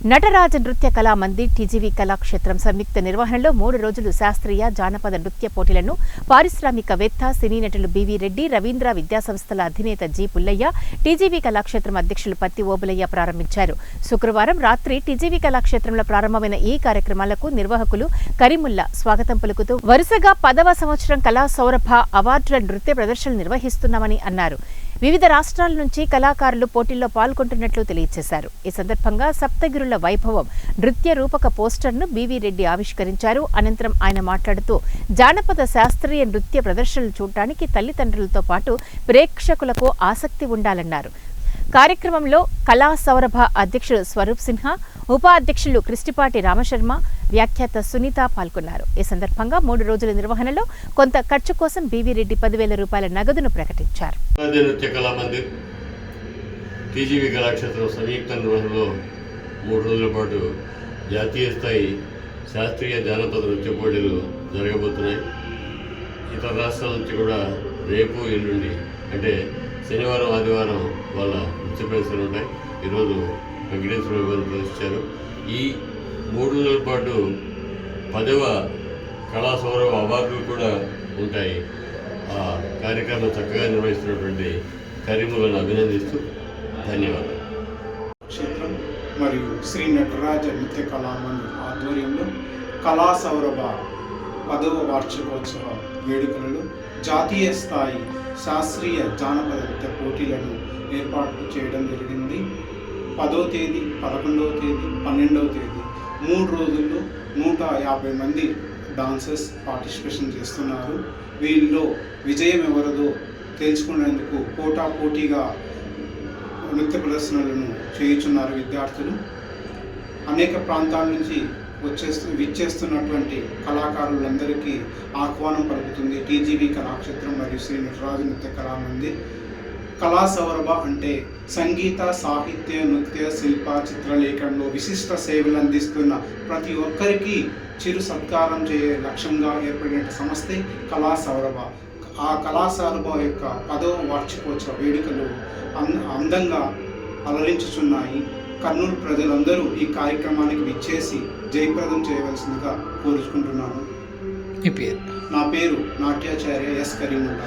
నటరాజ నృత్య కళామంది టీజీవీ కళాక్షేత్రం సంయుక్త నిర్వహణలో 3 రోజులు శాస్త్రీయ జానపద నృత్య పోటీలను పారిశ్రామికవేత్త సినీ నటులు బివి రెడ్డి, రవీంద్ర విద్యాసంస్థల అధినేత జి పుల్లయ్య, టీజీవీ కళాక్షేత్రం అధ్యక్షులు పత్తి ఓబులయ్య ప్రారంభించారు. శుక్రవారం రాత్రి టీజీవీ కళాక్షేత్రంలో ప్రారంభమైన ఈ కార్యక్రమాలకు నిర్వాహకులు కరీముల్లా స్వాగతం పలుకుతూ వరుసగా 10వ సంవత్సరం కళా సౌరభ అవార్డుల నృత్య ప్రదర్శనలు నిర్వహిస్తున్నామని అన్నారు. వివిధ రాష్ట్రాల నుంచి కళాకారులు పోటీల్లో పాల్గొంటున్నట్లు తెలియజేశారు. ఈ సందర్భంగా సప్తగిరుల వైభవం నృత్య రూపక పోస్టర్ను బివి రెడ్డి ఆవిష్కరించారు. అనంతరం ఆయన మాట్లాడుతూ జానపద శాస్త్రీయ నృత్య ప్రదర్శనలు చూడటానికి తల్లిదండ్రులతో పాటు ప్రేక్షకులకు ఆసక్తి ఉండాలన్నారు. కార్యక్రమంలో కళా సౌరభ అధ్యక్షుడు స్వరూప్ సిన్హా, ఉపాధ్యక్షులు కృష్టిపాటి రామశర్మ, వ్యాఖ్యాత సునీత పాల్గొన్నారు. ఈ సందర్భంగా 3 రోజుల నిర్వహణలో కొంత ఖర్చు కోసం బివి రెడ్డి 10,000 రూపాయల నగదును ప్రకటించారు. టీజీవీ కళాక్షేత్రం సంయుక్త నిర్వహణలో 3 రోజుల పాటు జాతీయ స్థాయి శాస్త్రీయ జానపద నృత్య పోటీలు జరగబోతున్నాయి. ఇతర రాష్ట్రాల నుంచి కూడా రేపు ఎల్లుండి అంటే శనివారం ఆదివారం వాళ్ళ నృత్య ప్రదర్శనలు ఉంటాయి. ఈరోజు వెంకటేశ్వర గారు ప్రదర్శించారు. ఈ 3 రోజుల పాటు 10వ కళా సౌరభ అవార్డులు కూడా ఉంటాయి. ఆ కార్యక్రమం చక్కగా నిర్వహిస్తున్నటువంటి కరీములను అభినందిస్తూ ధన్యవాదాలు. క్షేత్రం మరియు శ్రీ నటరాజ నృత్య కళామంది ఆధ్వర్యంలో కళా సౌరభ 10వ వార్షికోత్సవ వేడుకలలో జాతీయ స్థాయి శాస్త్రీయ జానపద నృత్య పోటీలను ఏర్పాటు చేయడం జరిగింది. 10వ తేదీ, 11వ తేదీ, 12వ తేదీ 3 రోజుల్లో 150 మంది డాన్సర్స్ పార్టిసిపేషన్ చేస్తున్నారు. వీళ్ళలో విజయం ఎవరదో తెలుసుకునేందుకు పోటాపోటీగా నృత్య ప్రదర్శనలను చేయుచున్నారు విద్యార్థులు. అనేక ప్రాంతాల నుంచి విచ్చేస్తున్నటువంటి కళాకారులందరికీ ఆహ్వానం పలుకుతుంది టీజీవీ కళాక్షేత్రం మరియు శ్రీ నటరాజ నృత్య కళామంది. కళా సౌరభ అంటే సంగీత, సాహిత్య, నృత్య, శిల్ప, చిత్రలేఖనంలో విశిష్ట సేవలు అందిస్తున్న ప్రతి ఒక్కరికి చిరు సత్కారం చేయ లక్ష్యంగా ఏర్పడిన సంస్థే కళా సౌరభ. ఆ కళా సౌరభ యొక్క 10వ వార్షికోత్సవ వేడుకలు అందంగా అలరించుచున్నాయి. కర్నూలు ప్రజలందరూ ఈ కార్యక్రమానికి విచ్చేసి జయప్రదం చేయవలసిందిగా కోరుచుకుంటున్నాను. మీ పేరు? నా పేరు నాట్యాచార్య ఎస్ కరీముల్లా.